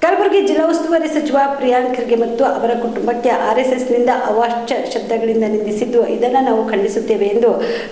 ಕಲಬುರಗಿ ಜಿಲ್ಲಾ ಉಸ್ತುವಾರಿ ಸಚಿವ ಪ್ರಿಯಾಂಕ್ ಖರ್ಗೆ ಮತ್ತು ಅವರ ಕುಟುಂಬಕ್ಕೆ ಆರ್ಎಸ್ಎಸ್ನಿಂದ ಅವಾಚ್ಯ ಶಬ್ದಗಳಿಂದ ನಿಂದಿಸಿದ್ದು ಇದನ್ನು ನಾವು ಖಂಡಿಸುತ್ತೇವೆ ಎಂದು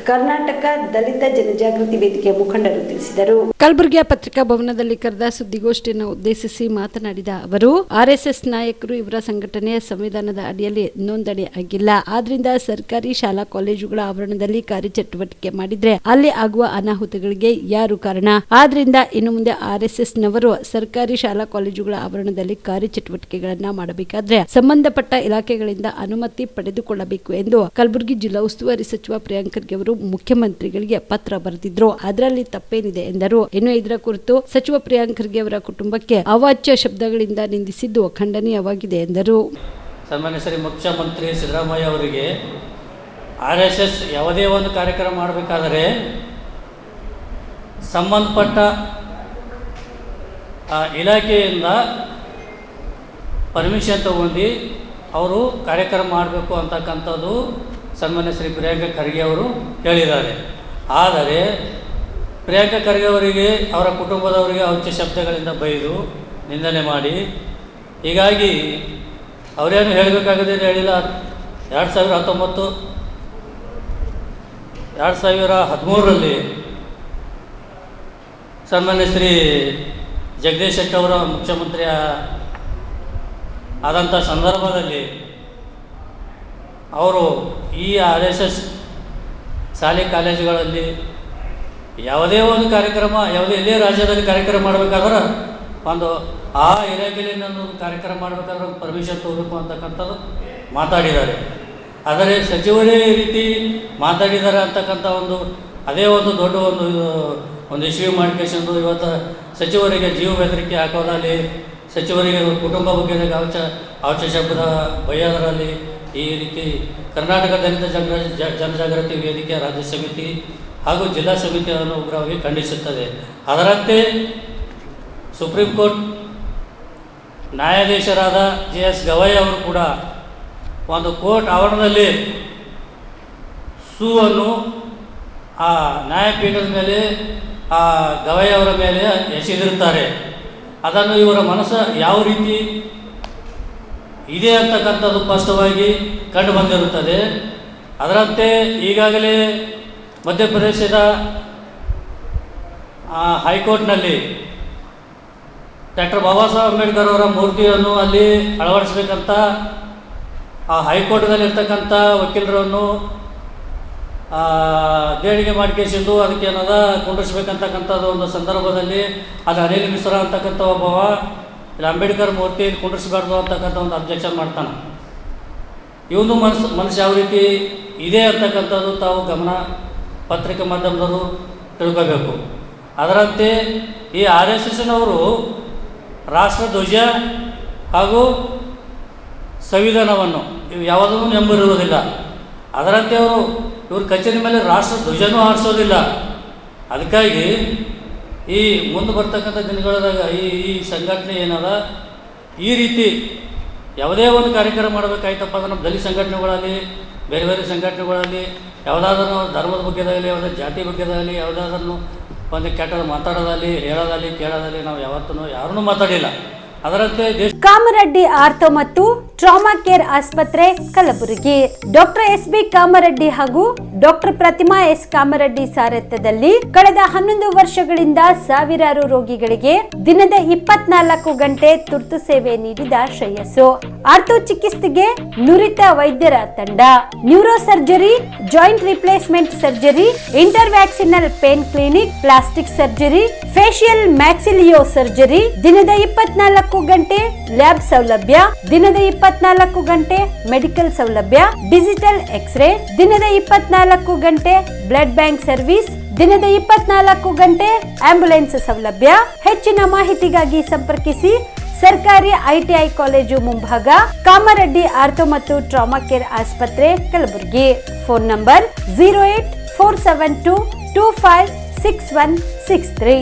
ಕರ್ನಾಟಕ ದಲಿತ ಜನಜಾಗೃತಿ ವೇದಿಕೆಯ ಮುಖಂಡರು ತಿಳಿಸಿದರು. ಕಲಬುರಗಿಯ ಪತ್ರಿಕಾ ಭವನದಲ್ಲಿ ಕರೆದ ಸುದ್ದಿಗೋಷ್ಠಿಯನ್ನು ಉದ್ದೇಶಿಸಿ ಮಾತನಾಡಿದ ಅವರು, ಆರ್ಎಸ್ಎಸ್ ನಾಯಕರು ಇವರ ಸಂಘಟನೆಯ ಸಂವಿಧಾನದ ಅಡಿಯಲ್ಲಿ ನೋಂದಣಿ ಆಗಿಲ್ಲ. ಆದ್ರಿಂದ ಸರ್ಕಾರಿ ಶಾಲಾ ಕಾಲೇಜುಗಳ ಆವರಣದಲ್ಲಿ ಕಾರ್ಯಚಟುವಟಿಕೆ ಮಾಡಿದ್ರೆ ಅಲ್ಲಿ ಆಗುವ ಅನಾಹುತಗಳಿಗೆ ಯಾರು ಕಾರಣ? ಆದ್ರಿಂದ ಇನ್ನು ಮುಂದೆ ಆರ್ಎಸ್ಎಸ್ನವರು ಸರ್ಕಾರಿ ಶಾಲಾ ಕಾಲೇಜುಗಳ ಆವರಣದಲ್ಲಿ ಕಾರ್ಯಚಟುವಟಿಕೆಗಳನ್ನ ಮಾಡಬೇಕಾದ್ರೆ ಸಂಬಂಧಪಟ್ಟ ಇಲಾಖೆಗಳಿಂದ ಅನುಮತಿ ಪಡೆದುಕೊಳ್ಳಬೇಕು ಎಂದು ಕಲಬುರಗಿ ಜಿಲ್ಲಾ ಉಸ್ತುವಾರಿ ಸಚಿವ ಪ್ರಿಯಾಂಕ್ ಖರ್ಗೆ ಅವರು ಮುಖ್ಯಮಂತ್ರಿಗಳಿಗೆ ಪತ್ರ ಬರೆದಿದ್ರು. ಅದರಲ್ಲಿ ತಪ್ಪೇನಿದೆ ಎಂದರು. ಇನ್ನು ಇದರ ಕುರಿತು ಸಚಿವ ಪ್ರಿಯಾಂಕ್ ಖರ್ಗೆ ಅವರ ಕುಟುಂಬಕ್ಕೆ ಅವಾಚ್ಯ ಶಬ್ದಗಳಿಂದ ನಿಂದಿಸಿದ್ದು ಖಂಡನೀಯವಾಗಿದೆ ಎಂದರು. ಸನ್ಮಾನ್ಯ ಶ್ರೀ ಮುಖ್ಯಮಂತ್ರಿ ಸಿದ್ದರಾಮಯ್ಯ ಅವರಿಗೆ ಆರ್ಎಸ್ಎಸ್ ಯಾವುದೇ ಒಂದು ಕಾರ್ಯಕ್ರಮ ಮಾಡಬೇಕಾದರೆ ಸಂಬಂಧಪಟ್ಟ ಇಲಾಖೆಯಿಂದ ಪರ್ಮಿಷನ್ ತಗೊಂಡು ಅವರು ಕಾರ್ಯಕ್ರಮ ಮಾಡಬೇಕು ಅಂತಕ್ಕಂಥದ್ದು ಸನ್ಮಾನ್ಯ ಶ್ರೀ ಪ್ರಿಯಾಂಕ ಖರ್ಗೆ ಅವರು ಹೇಳಿದ್ದಾರೆ. ಆದರೆ ಪ್ರಿಯಾಂಕ ಖರ್ಗೆ ಅವರಿಗೆ ಅವರ ಕುಟುಂಬದವರಿಗೆ ಅವಾಚ್ಯ ಶಬ್ದಗಳಿಂದ ಬೈದು ನಿಂದನೆ ಮಾಡಿ, ಹೀಗಾಗಿ ಅವರೇನು ಹೇಳಬೇಕಾಗಿದೆ ಹೇಳಿಲ್ಲ. 2013ರಲ್ಲಿ ಸನ್ಮಾನ್ಯ ಶ್ರೀ ಜಗದೀಶ್ ಶೆಟ್ಟರ್ ಅವರ ಮುಖ್ಯಮಂತ್ರಿ ಆದಂಥ ಸಂದರ್ಭದಲ್ಲಿ ಅವರು ಈ RSS ಶಾಲೆ ಕಾಲೇಜುಗಳಲ್ಲಿ ಯಾವುದೇ ಒಂದು ಕಾರ್ಯಕ್ರಮ ಎಲ್ಲೇ ರಾಜ್ಯದಲ್ಲಿ ಕಾರ್ಯಕ್ರಮ ಮಾಡಬೇಕಾದ್ರೆ ಒಂದು ಆ ಇಲಾಖೆಯಲ್ಲಿ ಒಂದು ಕಾರ್ಯಕ್ರಮ ಮಾಡಬೇಕಾದ್ರೆ ಒಂದು ಪರ್ಮಿಷನ್ ತಗೋಬೇಕು ಅಂತಕ್ಕಂಥದ್ದು ಮಾತಾಡಿದ್ದಾರೆ. ಆದರೆ ಸಚಿವರೇ ಈ ರೀತಿ ಮಾತಾಡಿದ್ದಾರೆ ಅಂತಕ್ಕಂಥ ಅದೇ ಒಂದು ದೊಡ್ಡ ಒಂದು ಇಶ್ಯೂ ಮಾಡ್ಕೊಂಡು ಇವತ್ತು ಸಚಿವರಿಗೆ ಜೀವ ಬೆದರಿಕೆ ಹಾಕೋದ್ರಲ್ಲಿ, ಸಚಿವರಿಗೆ ಕುಟುಂಬ ಬಗ್ಗೆ ಅವಾಚ್ಯ ಶಬ್ದ ಬೈಯೋದರಲ್ಲಿ ಈ ರೀತಿ ಕರ್ನಾಟಕ ದಲಿತ ಜನಜಾಗೃತಿ ವೇದಿಕೆ ರಾಜ್ಯ ಸಮಿತಿ ಹಾಗೂ ಜಿಲ್ಲಾ ಸಮಿತಿಯನ್ನು ಉಗ್ರವಾಗಿ ಖಂಡಿಸುತ್ತದೆ. ಅದರಂತೆ ಸುಪ್ರೀಂ ಕೋರ್ಟ್ ನ್ಯಾಯಾಧೀಶರಾದ JS ಗವಾಯಿ ಅವರು ಕೂಡ ಒಂದು ಕೋರ್ಟ್ ಆವರಣದಲ್ಲಿ ಅನ್ನು ಆ ನ್ಯಾಯಪೀಠದ ಮೇಲೆ ಆ ಗವಾಯಿ ಅವರ ಮೇಲೆ ಎಸೆದಿರುತ್ತಾರೆ. ಅದನ್ನು ಇವರ ಮನಸ್ಸು ಯಾವ ರೀತಿ ಇದೆ ಅಂತಕ್ಕಂಥದ್ದು ಸ್ಪಷ್ಟವಾಗಿ ಕಂಡು ಬಂದಿರುತ್ತದೆ. ಅದರಂತೆ ಈಗಾಗಲೇ ಮಧ್ಯಪ್ರದೇಶದ ಹೈಕೋರ್ಟ್ನಲ್ಲಿ ಡಾಕ್ಟರ್ ಬಾಬಾ ಸಾಹೇಬ್ ಅಂಬೇಡ್ಕರ್ ಅವರ ಮೂರ್ತಿಯನ್ನು ಅಲ್ಲಿ ಅಳವಡಿಸಬೇಕಂತ ಆ ಹೈಕೋರ್ಟ್ನಲ್ಲಿರ್ತಕ್ಕಂಥ ವಕೀಲರನ್ನು ದೇಣಿಗೆ ಮಾಡಿಕೆಸಿದ್ದು ಅದಕ್ಕೆ ಏನದ ಕುಂಡ್ರಿಸ್ಬೇಕಂತಕ್ಕಂಥದ್ದು ಒಂದು ಸಂದರ್ಭದಲ್ಲಿ ಅದು ಅನಿಲ್ ಮಿಶ್ರಾ ಅಂತಕ್ಕಂಥ ಒಬ್ಬವ ಇಲ್ಲಿ ಅಂಬೇಡ್ಕರ್ ಮೂರ್ತಿ ಕುಂಡ್ರಿಸಬಾರ್ದು ಅಂತಕ್ಕಂಥ ಒಂದು ಅಬ್ಜೆಕ್ಷನ್ ಮಾಡ್ತಾನೆ. ಇವನು ಮನಸ್ಸು ಯಾವ ರೀತಿ ಇದೆ ಅಂತಕ್ಕಂಥದ್ದು ತಾವು ಪತ್ರಿಕೆ ಮಾಧ್ಯಮದವರು ತಿಳ್ಕೋಬೇಕು. ಅದರಂತೆ ಈ RSSನವರು ರಾಷ್ಟ್ರಧ್ವಜ ಹಾಗೂ ಸಂವಿಧಾನವನ್ನು ಇವು ಯಾವುದನ್ನು ನಂಬಿರುವುದಿಲ್ಲ. ಅದರಂತೆ ಇವ್ರ ಕಚೇರಿ ಮೇಲೆ ರಾಷ್ಟ್ರಧ್ವಜನೂ ಹಾರಿಸೋದಿಲ್ಲ. ಅದಕ್ಕಾಗಿ ಈ ಮುಂದೆ ಬರ್ತಕ್ಕಂಥ ದಿನಗಳದಾಗ ಈ ಸಂಘಟನೆ ಏನದ ಈ ರೀತಿ ಯಾವುದೇ ಒಂದು ಕಾರ್ಯಕ್ರಮ ಮಾಡಬೇಕಾಯ್ತಪ್ಪ ಅಂದ್ರೆ ನಮ್ಮ ದಲಿತ ಸಂಘಟನೆಗಳಲ್ಲಿ ಬೇರೆ ಬೇರೆ ಸಂಘಟನೆಗಳಲ್ಲಿ ಯಾವುದಾದ್ರೂ ಧರ್ಮದ ಬಗ್ಗೆದಾಗಲಿ ಯಾವುದಾದ್ರು ಜಾತಿ ಬಗ್ಗೆದಾಗಲಿ ಯಾವುದಾದ್ರೂ ಒಂದು ಕೆಟ್ಟದ್ದು ಮಾತಾಡೋದಲ್ಲಿ ಹೇಳೋದಲ್ಲಿ ಕೇಳೋದಲ್ಲಿ ನಾವು ಯಾವತ್ತೂ ಯಾರನ್ನೂ ಮಾತಾಡಿಲ್ಲ. ಅದರಂತೆ ಕಾಮರೆಡ್ಡಿ ಆರ್ಥೋ ಮತ್ತು ಟ್ರಾಮಾ ಕೇರ್ ಆಸ್ಪತ್ರೆ ಕಲಬುರಗಿ ಡಾಕ್ಟರ್ SB ಕಾಮರೆಡ್ಡಿ ಹಾಗೂ ಡಾಕ್ಟರ್ ಪ್ರತಿಮಾ S ಕಾಮರೆಡ್ಡಿ ಸಾರಥ್ಯದಲ್ಲಿ ಕಳೆದ 11 ವರ್ಷಗಳಿಂದ ಸಾವಿರಾರು ರೋಗಿಗಳಿಗೆ ದಿನದ 24 ಗಂಟೆ ತುರ್ತು ಸೇವೆ ನೀಡಿದ ಶ್ರೇಯಸ್ಸು. ಆರ್ಥೋ ಚಿಕಿತ್ಸೆಗೆ ನುರಿತ ವೈದ್ಯರ ತಂಡ, neuro surgery, joint replacement surgery, interventional pain clinic, plastic surgery, facial maxillo surgery, ದಿನದ 24 ಗಂಟೆ ಲ್ಯಾಬ್ ಸೌಲಭ್ಯ, ದಿನದ 24 ಗಂಟೆ ಮೆಡಿಕಲ್ ಸೌಲಭ್ಯ, ಡಿಜಿಟಲ್ ಎಕ್ಸ್ರೇ, ದಿನದ 24 ಗಂಟೆ ಬ್ಲಡ್ ಬ್ಯಾಂಕ್ ಸರ್ವಿಸ್, ದಿನದ 24 ಗಂಟೆ ಆಂಬ್ಯುಲೆನ್ಸ್ ಸೌಲಭ್ಯ. ಹೆಚ್ಚಿನ ಮಾಹಿತಿಗಾಗಿ ಸಂಪರ್ಕಿಸಿ ಸರ್ಕಾರಿ ITI ಕಾಲೇಜು ಮುಂಭಾಗ, ಕಾಮರೆಡ್ಡಿ ಆರ್ಥೋ ಮತ್ತು ಟ್ರಾಮಾ ಕೇರ್ ಆಸ್ಪತ್ರೆ ಕಲಬುರಗಿ. Phone number 084722566163.